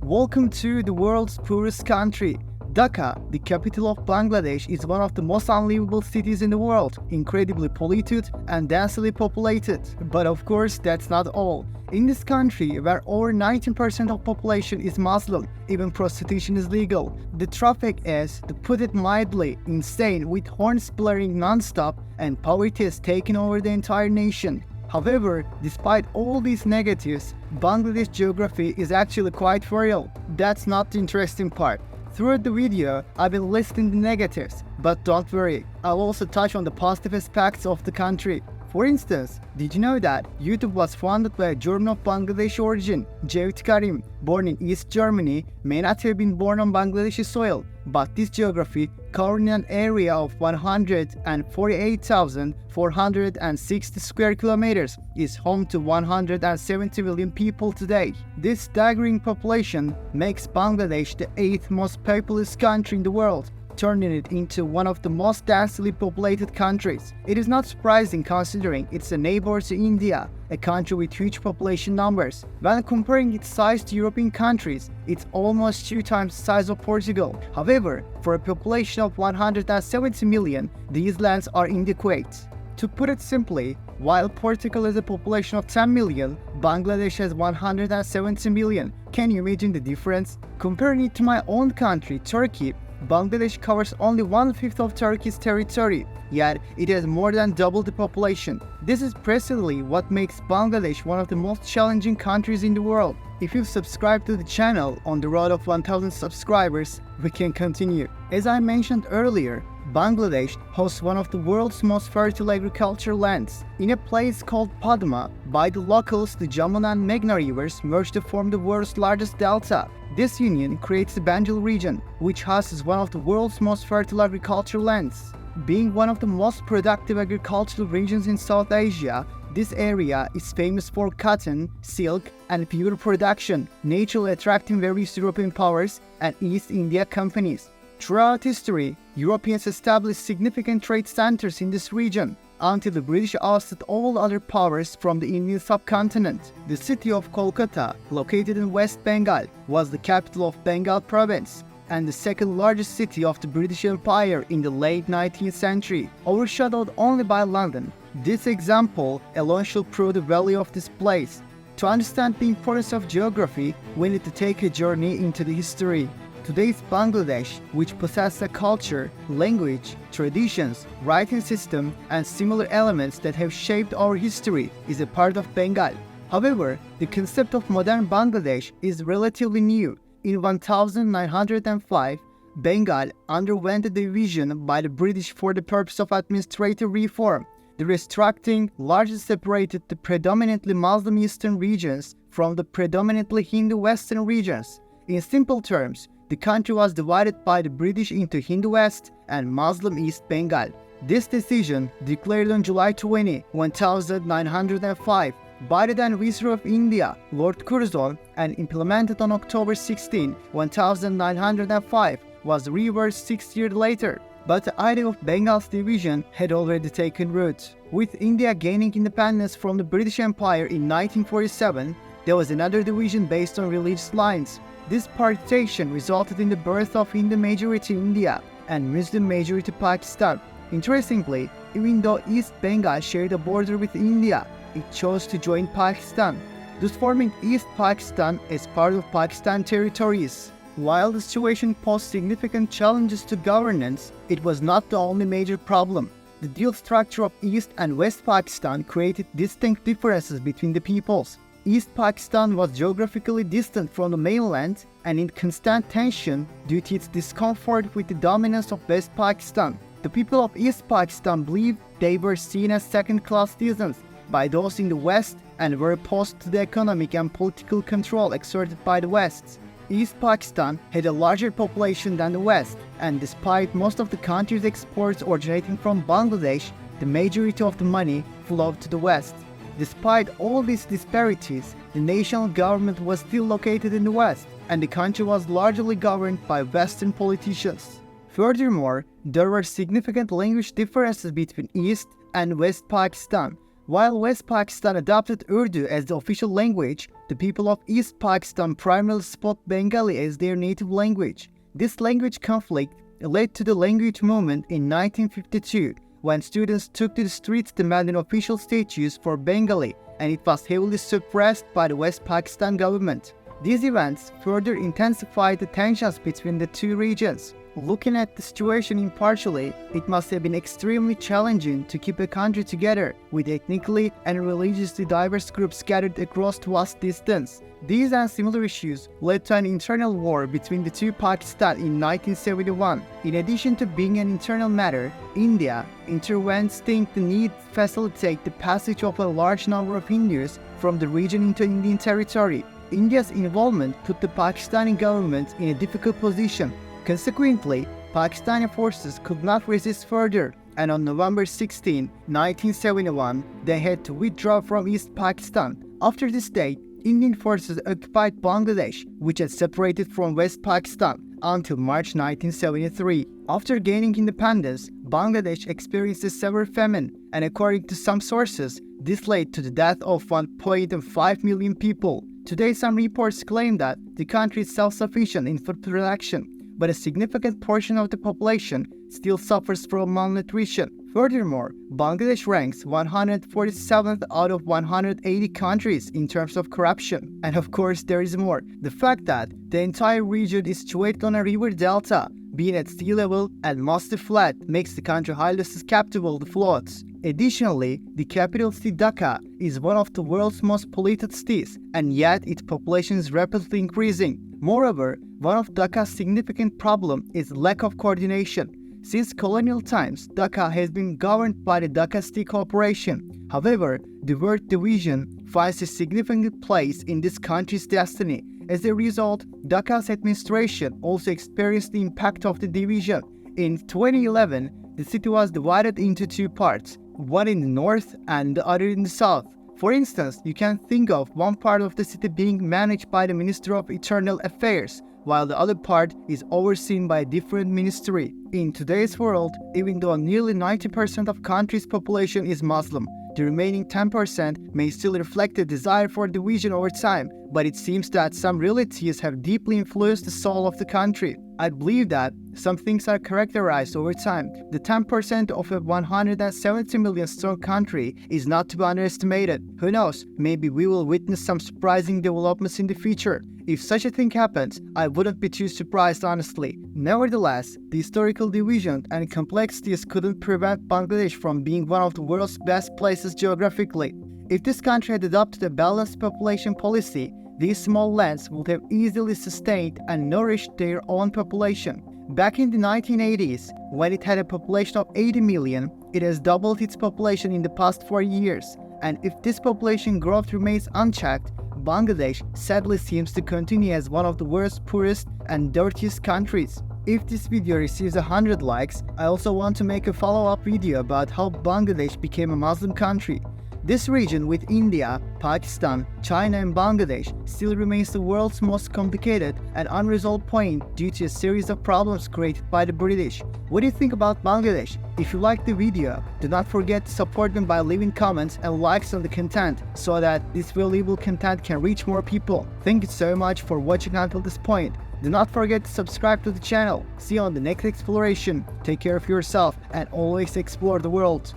Welcome to the world's poorest country. Dhaka, the capital of Bangladesh, is one of the most unlivable cities in the world, incredibly polluted and densely populated. But of course, that's not all. In this country, where over 19% of population is Muslim, even prostitution is legal. The traffic is, to put it mildly, insane, with horns blaring non-stop, and poverty has taken over the entire nation. However, despite all these negatives, Bangladesh geography is actually quite real. That's not the interesting part. Throughout the video, I will list the negatives, but don't worry, I'll also touch on the positive aspects of the country. For instance, did you know that YouTube was founded by a German of Bangladeshi origin, Jawed Karim, born in East Germany, may not have been born on Bangladeshi soil, but this geography, covering an area of 148,460 square kilometers, is home to 170 million people today. This staggering population makes Bangladesh the 8th most populous country in the world, turning it into one of the most densely populated countries. It is not surprising considering it's a neighbor to India, a country with huge population numbers. When comparing its size to European countries, it's almost 2 times the size of Portugal. However, for a population of 170 million, these lands are inadequate. To put it simply, while Portugal has a population of 10 million, Bangladesh has 170 million. Can you imagine the difference? Comparing it to my own country, Turkey, Bangladesh covers only 1/5 of Turkey's territory, yet it has more than double the population. This is precisely what makes Bangladesh one of the most challenging countries in the world. If you've subscribed to the channel on the road of 1000 subscribers, we can continue. As I mentioned earlier, Bangladesh hosts one of the world's most fertile agricultural lands. In a place called Padma, by the locals, the Jamuna and Meghna rivers merge to form the world's largest delta. This union creates the Bengal region, which houses one of the world's most fertile agricultural lands. Being one of the most productive agricultural regions in South Asia, this area is famous for cotton, silk, and pewter production, naturally attracting various European powers and East India companies. Throughout history, Europeans established significant trade centers in this region, until the British ousted all other powers from the Indian subcontinent. The city of Kolkata, located in West Bengal, was the capital of Bengal province and the second largest city of the British Empire in the late 19th century, overshadowed only by London. This example alone should prove the value of this place. To understand the importance of geography, we need to take a journey into the history. Today's Bangladesh, which possesses a culture, language, traditions, writing system, and similar elements that have shaped our history, is a part of Bengal. However, the concept of modern Bangladesh is relatively new. In 1905, Bengal underwent a division by the British for the purpose of administrative reform. The restructuring largely separated the predominantly Muslim eastern regions from the predominantly Hindu western regions. In simple terms, the country was divided by the British into Hindu West and Muslim East Bengal. This decision, declared on July 20, 1905, by the then Viceroy of India, Lord Curzon, and implemented on October 16, 1905, was reversed 6 years later. But the idea of Bengal's division had already taken root. With India gaining independence from the British Empire in 1947, there was another division based on religious lines. This partition resulted in the birth of Hindu-majority India and Muslim-majority Pakistan. Interestingly, even though East Bengal shared a border with India, it chose to join Pakistan, thus forming East Pakistan as part of Pakistan territories. While the situation posed significant challenges to governance, it was not the only major problem. The dual structure of East and West Pakistan created distinct differences between the peoples. East Pakistan was geographically distant from the mainland and in constant tension due to its discomfort with the dominance of West Pakistan. The people of East Pakistan believed they were seen as second-class citizens by those in the West and were opposed to the economic and political control exerted by the West. East Pakistan had a larger population than the West, and despite most of the country's exports originating from Bangladesh, the majority of the money flowed to the West. Despite all these disparities, the national government was still located in the West, and the country was largely governed by Western politicians. Furthermore, there were significant language differences between East and West Pakistan. While West Pakistan adopted Urdu as the official language, the people of East Pakistan primarily spoke Bengali as their native language. This language conflict led to the language movement in 1952, when students took to the streets demanding official status for Bengali, and it was heavily suppressed by the West Pakistan government. These events further intensified the tensions between the two regions. Looking at the situation impartially, it must have been extremely challenging to keep a country together with ethnically and religiously diverse groups scattered across vast distance. These and similar issues led to an internal war between the two Pakistan in 1971. In addition to being an internal matter, India intervened, seeing the need to facilitate the passage of a large number of Hindus from the region into Indian territory. India's involvement put the Pakistani government in a difficult position. Consequently, Pakistani forces could not resist further, and on November 16, 1971, they had to withdraw from East Pakistan. After this date, Indian forces occupied Bangladesh, which had separated from West Pakistan, until March 1973. After gaining independence, Bangladesh experienced a severe famine, and according to some sources, this led to the death of 1.5 million people. Today, some reports claim that the country is self-sufficient in food production, but a significant portion of the population still suffers from malnutrition. Furthermore, Bangladesh ranks 147th out of 180 countries in terms of corruption. And of course, there is more. The fact that the entire region is situated on a river delta, being at sea level and mostly flat, makes the country highly susceptible to floods. Additionally, the capital city Dhaka is one of the world's most polluted cities, and yet its population is rapidly increasing. Moreover, one of Dhaka's significant problems is lack of coordination. Since colonial times, Dhaka has been governed by the Dhaka City Corporation. However, the word division finds a significant place in this country's destiny. As a result, Dhaka's administration also experienced the impact of the division. In 2011, the city was divided into two parts, one in the north and the other in the south. For instance, you can think of one part of the city being managed by the Minister of Internal Affairs, while the other part is overseen by a different ministry. In today's world, even though nearly 90% of country's population is Muslim, the remaining 10% may still reflect a desire for division over time, but it seems that some realities have deeply influenced the soul of the country. I believe that some things are characterized over time. The 10% of a 170 million strong country is not to be underestimated. Who knows, maybe we will witness some surprising developments in the future. If such a thing happens, I wouldn't be too surprised honestly. Nevertheless, the historical division and complexities couldn't prevent Bangladesh from being one of the world's best places geographically. If this country had adopted a balanced population policy, these small lands would have easily sustained and nourished their own population. Back in the 1980s, when it had a population of 80 million, it has doubled its population in the past 4 years. And if this population growth remains unchecked, Bangladesh sadly seems to continue as one of the world's poorest and dirtiest countries. If this video receives 100 likes, I also want to make a follow-up video about how Bangladesh became a Muslim country. This region with India, Pakistan, China and Bangladesh still remains the world's most complicated and unresolved point due to a series of problems created by the British. What do you think about Bangladesh? If you liked the video, do not forget to support them by leaving comments and likes on the content so that this valuable content can reach more people. Thank you so much for watching until this point. Do not forget to subscribe to the channel. See you on the next exploration. Take care of yourself and always explore the world.